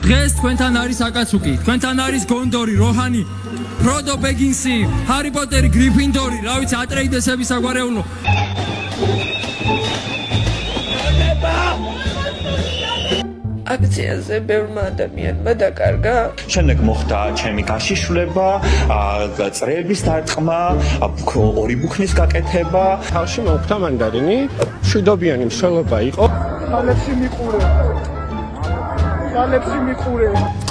დღეს თქვენთან არის აკაცუკი, თქვენთან არის გონდორი, როჰანი, ფროდო ბეგინსი, ჰარი პოტერი, გრიფინდორი, რა ვიცი, ატრეიდესების საგვარეულო. აქციაზე ბევრმა ადამიანმა დაკარგა. შემდეგ მოხდა ჩემი გაშიშვლება, წრეების დარტყმა, ორი ბუქნის გაკეთება. თავში მოხდა მანდარინი, მშვიდობიანი მსვლელობა იყო. ხალებში მიყურე.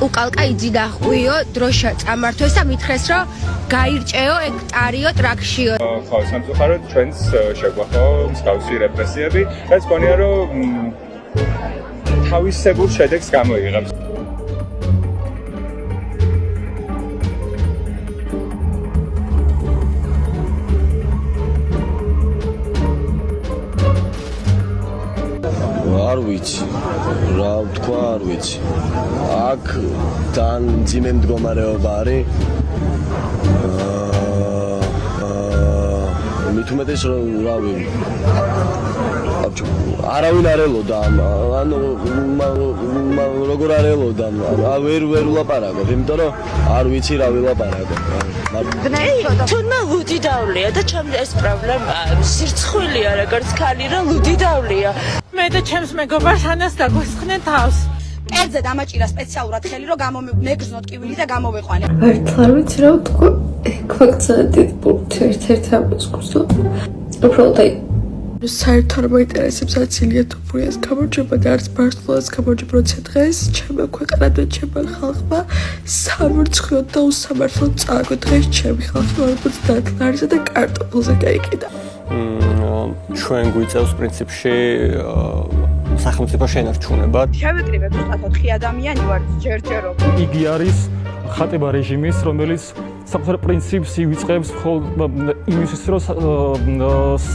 უკალკა იძიდა ხვიო, დროშა წამართვეს და მითხრეს, რომ გაირჭეო ექტარიო ტრაქშიო. ხო, სამწუხაროდ ჩვენს შეგვახო მსგავსი რეპრესიები. ეს გონია რომ თავისებურ შედეგს გამოიღებს. არ ვიცი, რა ვთქვა, არ ვიცი. აქ თან ძიმე მდგომარეობა არის. მით უმეტეს რავი. არავინ არ ელოდა, ანუ როგორ არ ელოდა, ვერ ვლაპარაკობ, იმიტომ რომ არ ვიცი რა ვილაპარაკობ. თუნმა ლუდი დავლია და ჩემს ეს პრობლემა სირცხვილია, როგორც ქალი რა ლუდი დავლია. მე და ჩემს მეგობარს ანას დაგვესხნენ თავს. კერძე დამაჭირა სპეციალურად ხელი, რომ გამომეგრძნოთ კივილი და გამოვეყვანე. არ ვიცი რა ვთქვა, ქვაკცადით პუნქტი ერთ-ერთი ამოსკურს. უბრალოდ აი საერთოდ არ მაინტერესებს რაც ილია თოფურიას გამარჯვება და არც ბარსელონას გამარჯვება, როცა დღეს ჩემმა ქვეყანამ და ჩემმა ხალხმა სამარცხვიოდ და უსამართლოდ წააგო. დღეს ჩემი ხალხი 50 ლარისა და კარტოფილზე გაიყიდა. ჩვენ გვიწევს პრინციპში სახელმწიფო შენარჩუნება. შევიკრიბებ უბრალოდ 4 ადამიანი ვარ ჯერჯერობ. იგი არის ხატება რეჟიმის, რომელიც საკუთარ პრინციპს ივიწყებს იმისთვის, რომ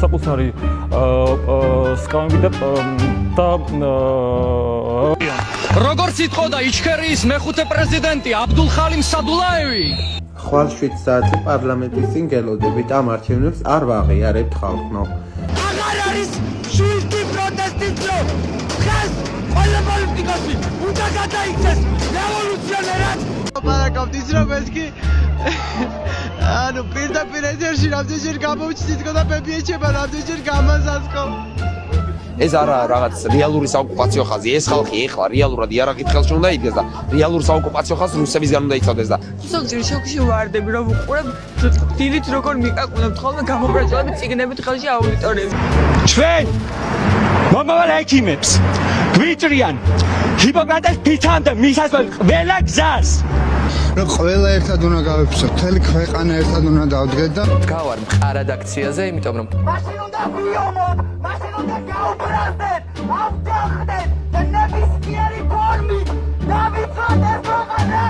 საკუთარი სკამები და როგორც იტყოდა იჩქერიის მეხუთე პრეზიდენტი აბდულხალიმ სადულაევი. ხვალ 7 საათი პარლამენტის წინ გელოდებით, ამ არჩევნებს არ ვაღიარებთ ხალხო. აღარ არის შულტი პროტესტის დრო. დღეს ყველა პოლიტიკოსი უნდა გადაიქცეს რევოლუციონერად. ლაპარაკობთ ის რომ ეს კი ანუ პირდაპირ ეთერში რამდენჯერ გამოვჩნდით და ბებიეჩება რამდენჯერ გამაზასკო. ეს არა რაღაც რეალური საოკუპაციო ხაზი, ეს ხალხი ეხლა რეალურად იარაღით ხელში უნდა იდგეს და რეალური საოკუპაციო ხაზს რუსებისგან უნდა იცავდეს და სულ შოქში ვარდები რომ ვუყურებ დილით როგორ მიკაკუნებთ ხოლმე გამოპრეწლებით წიგნებით ხელში აუდიტორიებს. ჩვენ მომავალ ექიმებს გვიჭრიან ჰიპოკრატეს ფითან და მისასვლელ ყველა გზას. რომ ყველა ერთად უნდა გავიფიცოთ, მთელი ქვეყანა ერთად უნდა დავდგეთ და გავარ მყარად აქციაზე, იმიტომ რომ მაშინ უნდა ვიომოთ, მაშინ უნდა გაუბრალდეთ, ავდახდეთ და ნებისმიერი ფორმით დავიცვათ ეს ქვეყანა.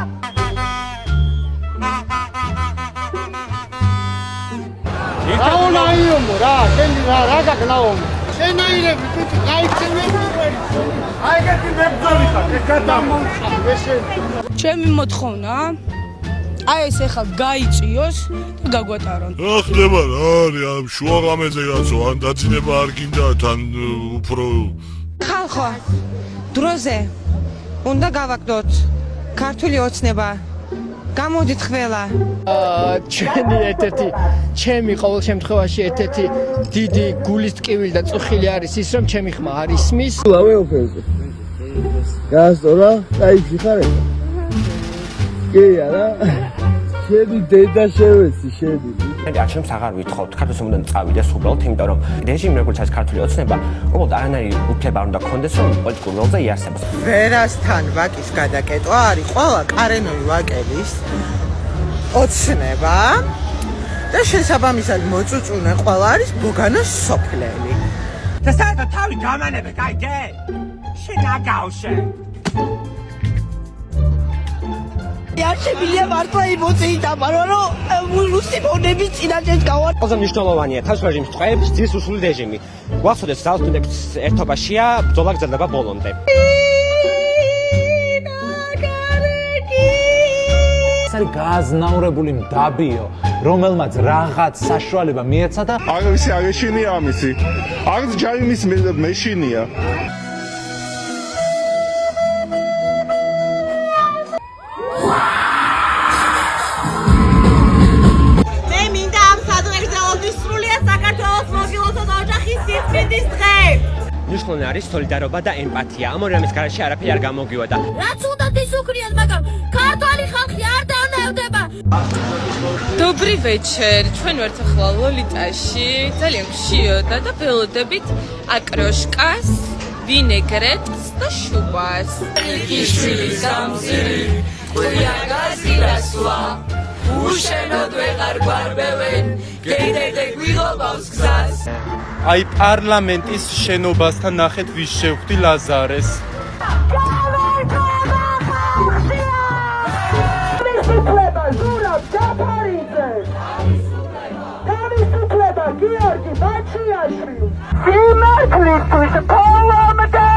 რაუნაიომო რა, შენ რა გაგნაომო. შენაირები თვითონ გაიქცევენ. აი ეგეთი მებრძოლი ხარ, ეს გადამოუხარ, შენ. ჩემი მოთხოვნა აი ეს ახლა გაიწიოს და გაგვატარონ. რა ხდება რა არის ამ შუაღამეზე კაცო, ან დაძინება არ გინდა თან უფრო ხალხო დროზე უნდა გავაკდოთ ქართული ოცნება. გამოდით ყველა. ჩვენი ერთ-ერთი ჩემი ყოველ შემთხვევაში ერთ-ერთი დიდი გულის ტკივილი და წუხილი არის ის რომ ჩემი ხმა არ ისმის. ლავე ოფერზე. გასწორა, დაიჭი ხარ ეს. კი არა. შედი დედა შევეცი, შედი. არჩევნებს აღარ ვითხოვთ, ქართულს უნდა წავიდეს უბრალოდ, იმიტომ რომ რეჟიმი როგორც არის ქართული ოცნება, უბრალოდ არანაირი უფლება არ უნდა გქონდეს, რომ პოლიტიკურ როლზე იარსებოს. ვერასთან ვაკის გადაკეტვა არის ყველა კარენოვი ვაკელის ოცნება და შესაბამისად მოწუწუნე ყველა არის ბოგანოს სოფლელი. და საერთოდ თავი გამანებე, გაიგე? შენ აგავშე. არჩევნია მართლა იმოწეით ამარო, რომ რუსიფონების წინაშე გავა. ყველაზე მნიშვნელოვანია თავს რეჟიმს წვევს ძის უსული რეჟიმი. გვახსოვდეს ძალთუნდების ერთობაშია ბრძოლა გრძელდება ბოლომდე. ეს არის გაზნაურებული მდაბიო, რომელმაც რაღაც საშუალება მიეცა და აგისი აგეშინია ამისი. აგ ჯაიმის მეშინია. არის სოლიდარობა და ემპათია. ამ ორი რამის გარშე არაფერი არ გამოგივადა. რაც უნდა ისუკრიოთ, მაგრამ ქართველი ხალხი არ დავნევდება. Добрый вечер. ჩვენ ვართ ახლა ლოლიტაში. ძალიან მშიოდა და ველოდებით აკროშკას, ვინეგრეტს და შუბას. იქიშვილის გამზირი, ყურია გაზირასვა. უშენოდ ვეღარ გვარბევენ, გეიდე გვიღობავს გზას. აი პარლამენტის შენობასთან ნახეთ ვის შევხვდი ლაზარეს. თავისუფლება ზურაბ ჯაფარიძეს. თავისუფლება გიორგი ბაჩიაშვილს. სიმართლისთვის ფოლომდე.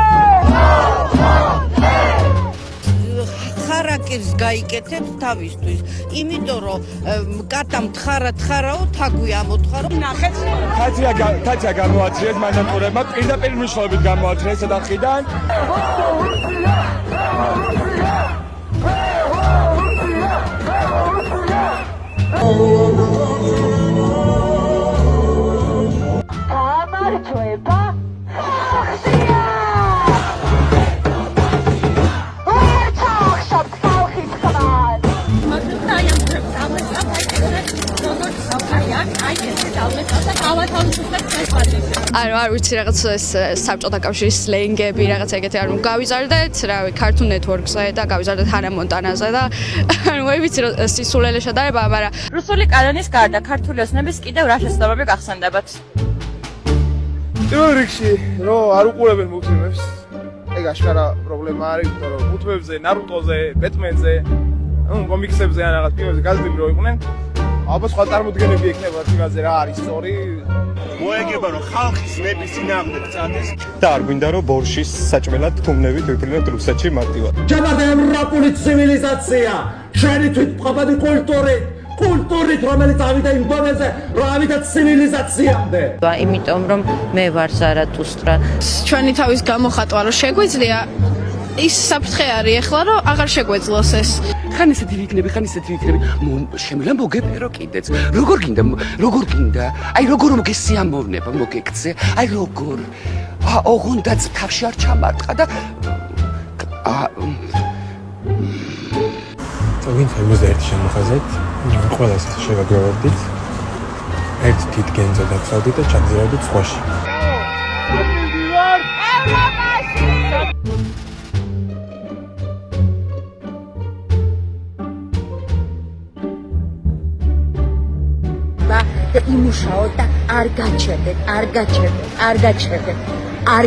ხარაკერს გაიკეთებს თავისთვის, იმიტომ რომ კატამ თხარაო თაგვი ამოთხარო. ნახეთ. კაცია გამოაცრიეს მანატურებმა პირდაპირ მნიშვნელობით გამოაცრიეს სადახიდან. გამარჯვება არ ვიცი რაღაც საბჭოთა კავშირის სლენგები რაღაც ეგეთი არ გავიზარდეთ რავი Cartoon Network-ზე და გავიზარდეთ Hannah Montana-ზე და ანუ მე ვიცი რომ სისულელე შედარება მაგრამ რუსული კანონის გარდა ქართული ოცნების კიდევ რა შეცდომები გახსენდებათ? პირველ რიგში რომ არ უყურებენ მულტფილმებს ეგ აშკარა პრობლემა არის იმიტომ რომ მულტფილმებზე ნარუტოზე ბეტმენზე კომიქსებზე ან რაღაც ფილმებზე გაზრდილი რო იყვნენ ალბათ სხვა წარმოდგენები ექნება თვითონზე რა არის სწორი მოეგება რომ ხალხის ნების წინააღმდეგ წადეს და არ გვინდა რომ ბორშის საჭმელად თუმნებით ვიფრინოთ რუსეთში მარტივად. ჯამად ევროპული ცივილიზაცია შენი თვითმყოფადი კულტურით რომელიც ავიდა იმ დონეზე რომ ავიდა ცივილიზაციამდე. იმიტომ რომ მე ვარ ზარათუსტრა. ჩვენი თავის გამოხატვა რომ შეგვიძლია ის საფრთხე არის ახლა რომ აღარ შეგვეძლოს ეს. ხან ესეთი ვიქნები. შემიძლია მოგეფერო კიდეც. როგორ გინდა? აი როგორ მოგესიამოვნება, მოგეკცე. აი როგორ. ოღონდაც თავში არ ჩამარტყა და ვინც 51 შემოხაზეთ, ყველას შევაგროვებდით. ერთ თვით გენძა დაგწავდით და ჩაგზავნით სხვაში. იმუშაოთ და არ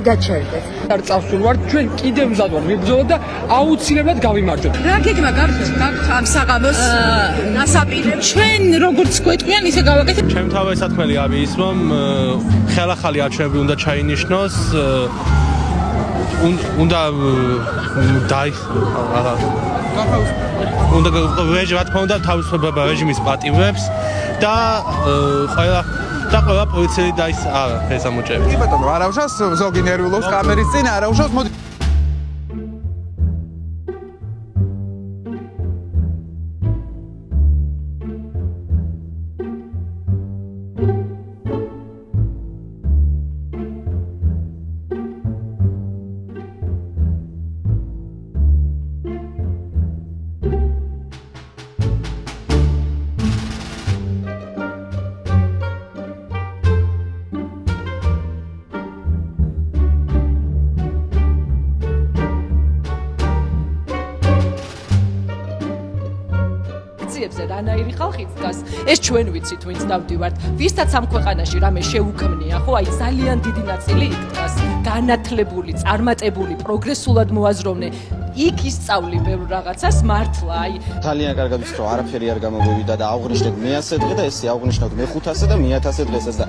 გაჩერდეთ. არ წავსულვართ ჩვენ კიდევ მზად ვარ მიბრძოლოთ და აუცილებლად გავიმარჯვებთ. რა გეგმა გაქვთ ამ საღამოს ნასაპირებს? ჩვენ როგორც გვეტყვიან ისე გავაკეთებთ. ჩემ თავი სათქმელი არის ის რომ ხელახალი არჩევნები უნდა ჩაინიშნოს უნდა რა თქმა უნდა თავისუფლება რეჟიმის პატივებს და ყველა პოლიციელი და ის ეს ამოჭრები. კი ბატონო, არავშავს ზოგი ნერვიულობს კამერის წინ, არავშავს მოდი. რანაირი ხალხი დგას ეს ჩვენ ვიცით ვინც დავდივართ ვისაც ამ ქვეყანაში რამე შეუქმნია ხო აი ძალიან დიდი ნაწილი იქ დგას განათლებული წარმატებული პროგრესულად მოაზროვნე იქ ისწავლი ბევრ რაღაცას მართლა აი ძალიან კარგად ვიცით რომ არაფერი არ გამოგვივიდა და აღვნიშნეთ მე 100 დღე და ესე აღვნიშნოთ მე 500 და მე 1000 დღესაც და